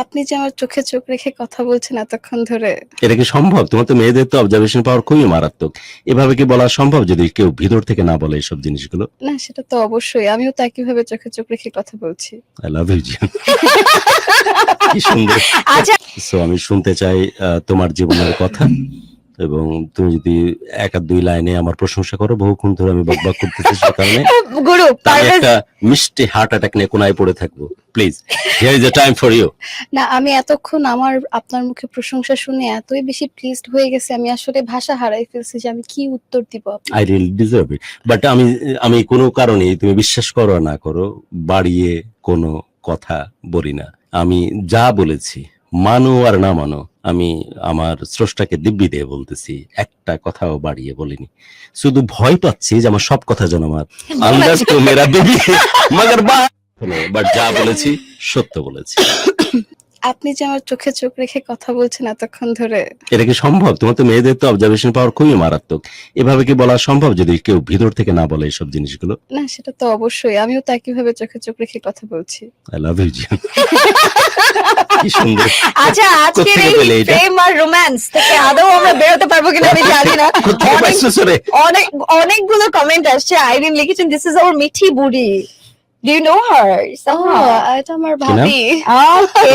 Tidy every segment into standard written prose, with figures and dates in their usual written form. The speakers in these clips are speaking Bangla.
আপনি যে আমার চোখে চোখ রেখে কথা বলছেন এতক্ষণ ধরে। এটা কি সম্ভব? তোমার তো মেয়েদের তো অবজারভেশন পাওয়ার খুবই মারাত্মক। এভাবে কি বলা সম্ভব যদি কেউ ভিতর থেকে না বলে এসব জিনিসগুলো? না সেটা তো অবশ্যই। আমিও তো একইভাবে চোখে চোখ রেখে কথা বলছি। আই লাভ ইউ জিয়ান। কি সুন্দর। আচ্ছা সো আমি শুনতে চাই তোমার জীবনের কথা এবং তুমি যদি এক আর দুই লাইনে আমার প্রশংসা করো, বহুক্ষণ ধরে আমি বকবক করতেছি সে কারণে গুরু আমি পারভেজ একটা মিষ্টি হার্ট অ্যাটাক নিয়ে কোনায় পড়ে থাকবো। Please, here is the time for you. না আমি এতক্ষণ আপনার মুখে প্রশংসা শুনে এতই বেশি প্লিজড হয়ে গেছে, আমি আসলে ভাষা হারাই ফেলছি যে আমি কি উত্তর দিব আপনাকে। I really deserve it. But আমি কোনো কারণে, তুমি বিশ্বাস করো আর না করো, বাড়িয়ে কোনো কথা বলি না। আমি যা বলেছি, মানো আর না মানো, আমি আমার স্রষ্টাকে দিব্যি দিয়ে বলতেছি, একটা কথাও বাড়িয়ে বলিনি। শুধু ভয় পাচ্ছি যে আমার সব কথা যেন আমার আন্দাজ তো মেরা বেবি মগর বাট যা বলেছি সত্য বলেছি। আপনি যে আমার চোখে চোখ রেখে কথা বলছেন এতক্ষণ ধরে। এটা কি সম্ভব? তোমার তো মেয়েদের তো অবজারভেশন পাওয়ার খুবই মারাত্মক। এভাবে কি বলা সম্ভব যদি কেউ ভিতর থেকে না বলে এসব জিনিসগুলো? না সেটা তো অবশ্যই। আমিও তো একইভাবে চোখে চোখ রেখে কথা বলছি। আই লাভ ইউ জিয়ান। কি সুন্দর। আচ্ছা আজকের কোত্থেকে এই পেলে এটা? প্রেম আর রোম্যান্স থেকে আদৌ আমরা বেরোতে পারবো কিনা আমি জানি না। কোত্থেকে অনেক পাইছো সরে? অনেক অনেকগুলো কমেন্ট আসছে। আইরিন লিখেছেন দিস ইজ আওয়ার মিঠি বুড়ি। Do you know her? এটা আমার ভাবি। ওকে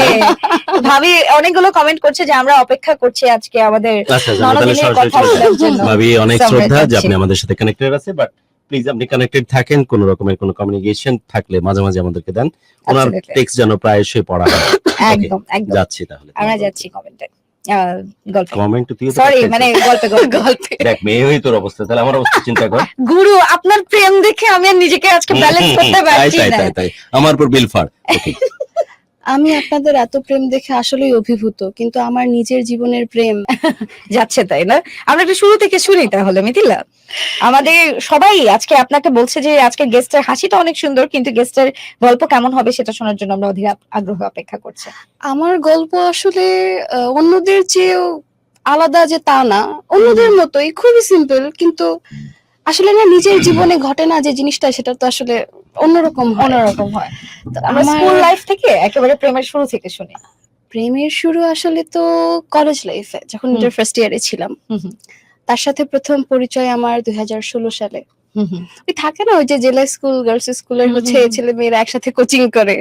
ভাবি অনেকগুলো কমেন্ট করছে যে আমরা অপেক্ষা করছি আজকে আমাদের আচ্ছা, আমরা তাহলে ননদিনের সরাসরি কথা চলে যাই। বলার জন্য। ভাবি অনেক So আমরা শ্রদ্ধা যে যাচ্ছি। আপনি আমাদের সাথে কানেক্টেড আছে, বাট প্লিজ আপনি কানেক্টেড থাকেন, কোন রকমের কোনো কমিউনিকেশন থাকলে মাঝে মাঝে আমাদেরকে দেন। ওনার Absolutely. টেক্সট যেন প্রায়শই পড়া হয়। Okay, একদম একদম যাচ্ছি তাহলে। আমরা যাচ্ছি কমেন্টে গল্পে কমেন্ট তুই তো সরি পাঠাইছিস। মানে গল্পে গল্পে দেখ মেয়ে হই তোর অবস্থা, তাহলে আমার অবস্থা চিন্তা কর। গুরু আপনার প্রেম দেখে আমি আর নিজেকে আজকে ব্যালেন্স করতে পারছি তাই না। তাই তাই আমার উপর বিল ফাড়। ওকে, আমি আপনাদের এত প্রেম দেখে আসলেই অভিভূত, কিন্তু আমার নিজের জীবনের প্রেম যাচ্ছে তাই না? আমরা একটু শুরু থেকে শুনি তাহলে মিথিলা। আমাদের সবাই আজকে আপনাকে বলছে যে আজকে গেস্টের হাসিটা অনেক সুন্দর, কিন্তু গেস্টের গল্প কেমন হবে সেটা শোনার জন্য আমরা অধীর আগ্রহ অপেক্ষা করছি। আমার গল্প আসলে অন্যদের চেয়েও আলাদা যে তা না, অন্যদের মতোই খুবই সিম্পল, কিন্তু আসলে না নিজের জীবনে ঘটে না যে জিনিসটা, সেটা তো আসলে অন্যরকম হয়। অন্যরকম হয়। তো আমরা আমার স্কুল লাইফ থেকে একেবারে প্রেমের শুরু থেকে শুনি। প্রেমের শুরু আসলে তো কলেজ লাইফে, যখন হুম। ইন্টার ফার্স্ট ইয়ারে ছিলাম। তার সাথে প্রথম পরিচয় আমার 2016 সালে। ওই থাকে না ওই যে জেলা স্কুল গার্লস স্কুলের হচ্ছে ছেলে মেয়েরা একসাথে কোচিং করে,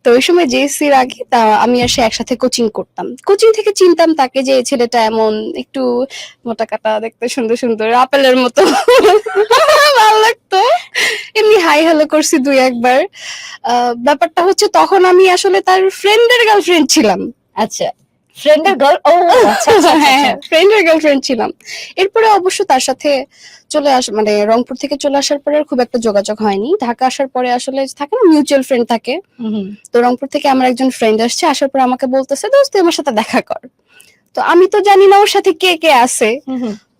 তো ওই সময় জেএসসির আগে তা আমি আর সে একসাথে কোচিং করতাম। কোচিং থেকে চিনতাম তাকে যে এই ছেলেটা এমন একটু মোটা কাটা, দেখতে সুন্দর সুন্দর, আপেলের মতো ভালো লাগতো। এমনি হাই হ্যালো করছি দুই একবার। ব্যাপারটা হচ্ছে তখন আমি আসলে তার ফ্রেন্ডের গার্লফ্রেন্ড ছিলাম। আচ্ছা ফ্রেন্ডের গার্ল ও আচ্ছা আচ্ছা, হ্যাঁ আচ্ছা ফ্রেন্ডের গার্লফ্রেন্ড ছিলাম। এরপরে অবশ্য তার সাথে মানে রংপুর থেকে চলে আসার পরে আর খুব একটা যোগাযোগ হয়নি। ঢাকা আসার পরে আসলে থাকে না মিউচুয়াল ফ্রেন্ড থাকে, তো রংপুর থেকে আমার একজন ফ্রেন্ড আসছে, আসার পর আমাকে বলতেছে দোস্ত তুই আমার সাথে দেখা কর। তো আমি তো জানি না ওর সাথে কে কে আছে,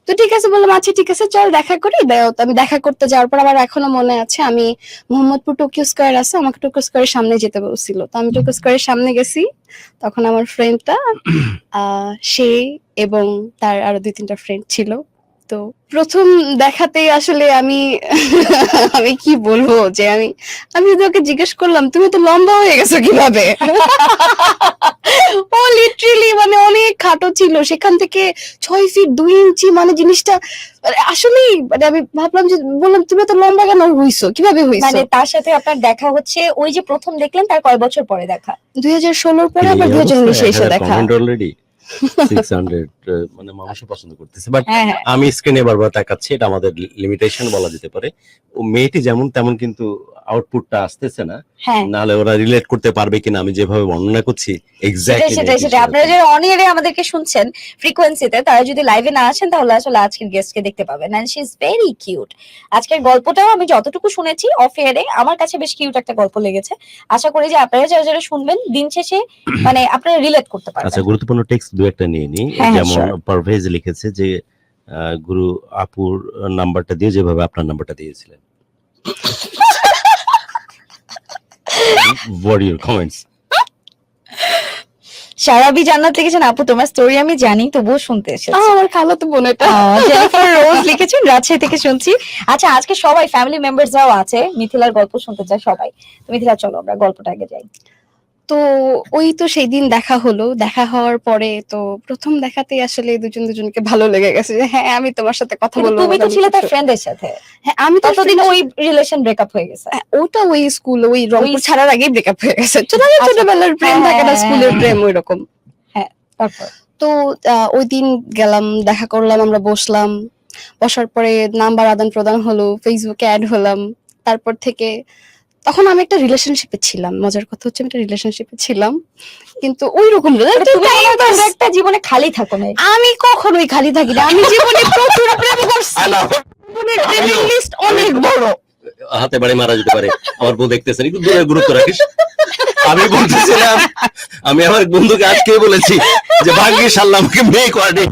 তো ঠিক আছে বললাম আচ্ছা ঠিক আছে চল দেখা করি। তো আমি দেখা করতে যাওয়ার পর আমার এখনো মনে আছে, আমি মোহাম্মদপুর টোকিও স্কয়ার আছে, আমাকে টোকিও স্কয়ারের সামনে যেতে বলছিল, তো আমি টোকিও স্কয়ারের সামনে গেছি। তখন আমার ফ্রেন্ডটা সে এবং তার আরো 2-3টা ফ্রেন্ড ছিল। তো প্রথম দেখাতেই আসলে আমি আমি কি বলবো যে আমি যদি ওকে জিজ্ঞেস করলাম তুমি তো লম্বা হয়ে গেছো কিভাবে, ও লিটারালি মানে অনেক খাটো ছিল, সেখান থেকে 6 ফিট 2 ইঞ্চি, মানে জিনিসটা আসলেই মানে আমি ভাবলাম যে বললাম তুমি তো লম্বা কেন হইছো, কিভাবে হইছো। মানে তার সাথে আপনার দেখা হচ্ছে ওই যে প্রথম দেখলেন তার কয় বছর পরে দেখা? 2016 পরে আবার 2019 এসে দেখা। অলরেডি 600 মানে মানুষও পছন্দ করতেছে, বাট হ্যাঁ হ্যাঁ আমি স্ক্রিনে বারবার তাকাচ্ছি, এটা আমাদের লিমিটেশন বলা যেতে পারে। ও মেয়েটি যেমন তেমন কিন্তু আউটপুটটা আসতেছে না, হ্যাঁ নাহলে ওরা রিলেট করতে পারবে কিনা আমি যেভাবে বর্ণনা করছি এক্স্যাক্টলি সেটাই আপনারা যারা অন ইয়ারে আমাদেরকে শুনছেন ফ্রিকোয়েন্সিতে, তারা যদি লাইভে না আসেন তাহলে আসলে আজকের গেস্টকে দেখতে পাবেন, and she is very cute. আজকের গল্পটাও আমি যতটুকু শুনেছি অফ ইয়ারে আমার কাছে বেশ কিউট একটা গল্প লেগেছে। আশা করি যে আপনারা যারা যারা শুনবেন দিন শেষে মানে আপনারা রিলেট করতে পারবেন। আচ্ছা, গুরুত্বপূর্ণ টেক্সট দু একটা নিয়ে নি। হ্যাঁ, যেমন sure. পারভেজ লিখেছে যে গুরু আপুর নাম্বারটা দিয়ে যেভাবে আপনার নাম্বারটা দিয়েছিলেন। What are your comments? সারাবি জান্নাত লিখেছেন আপু তোমার স্টোরি আমি জানি তবুও শুনতে এসেছি। আমার খালাতো বোন এটা। জেনিফার রোজ লিখেছেন রাজশাহী থেকে শুনছি। আচ্ছা আজকে সবাই ফ্যামিলি মেম্বারস যাও আছে, মিথিলার গল্প শুনতে চায় সবাই। তো মিথিলা চলো আমরা গল্পটা আগে যাই। তো ওই তো সেই দিন দেখা হলো, দেখা হওয়ার পরে তো প্রথম দেখাতেই আসলে দুজন দুজনকে ভালো লেগে গেছে যে হ্যাঁ আমি তোমার সাথে কথা কিন্তু বলবো। তুমি তো আমি ছিলে তার কিছু- ফ্রেন্ডের সাথে, হ্যাঁ আমি তো ততদিন ওই রিলেশন ব্রেকআপ হয়ে গেছে। ওটা ওই স্কুল ওই রংপুর ছাড়ার আগেই ব্রেকআপ হয়ে গেছে। আচ্ছা। ছোটবেলার প্রেম হ্যাঁ, থাকে না, হ্যাঁ, স্কুলের হ্যাঁ, প্রেম ওই রকম। তারপর তো ওই দিন গেলাম, দেখা করলাম, আমরা বসলাম, বসার পরে নাম্বার আদান প্রদান হলো, ফেসবুকে অ্যাড হলাম। তারপর থেকে তখন আমি একটা রিলেশনশিপে ছিলাম, মজার কথা হচ্ছে আমি একটা রিলেশনশিপে ছিলাম, কিন্তু ওই রকম তুমি মনে হয় খুব একটা জীবনে খালি থাকো না। আমি কখনোই খালি থাকি না, আমি জীবনে প্রচুর প্রেম করছি, জীবনের প্রেমের লিস্ট অনেক বড়। হাতে বাড়ি মারা যেতে পারে, আমার বউ দেখতেছেন, একটু দূরে গুরুত্ব রাখিস। আমি বলতেছিলাম, আমি আমার বন্ধুকে আজকে বলেছি যে ভাগ্যিস আল্লাহ আমাকে মেয়ে করে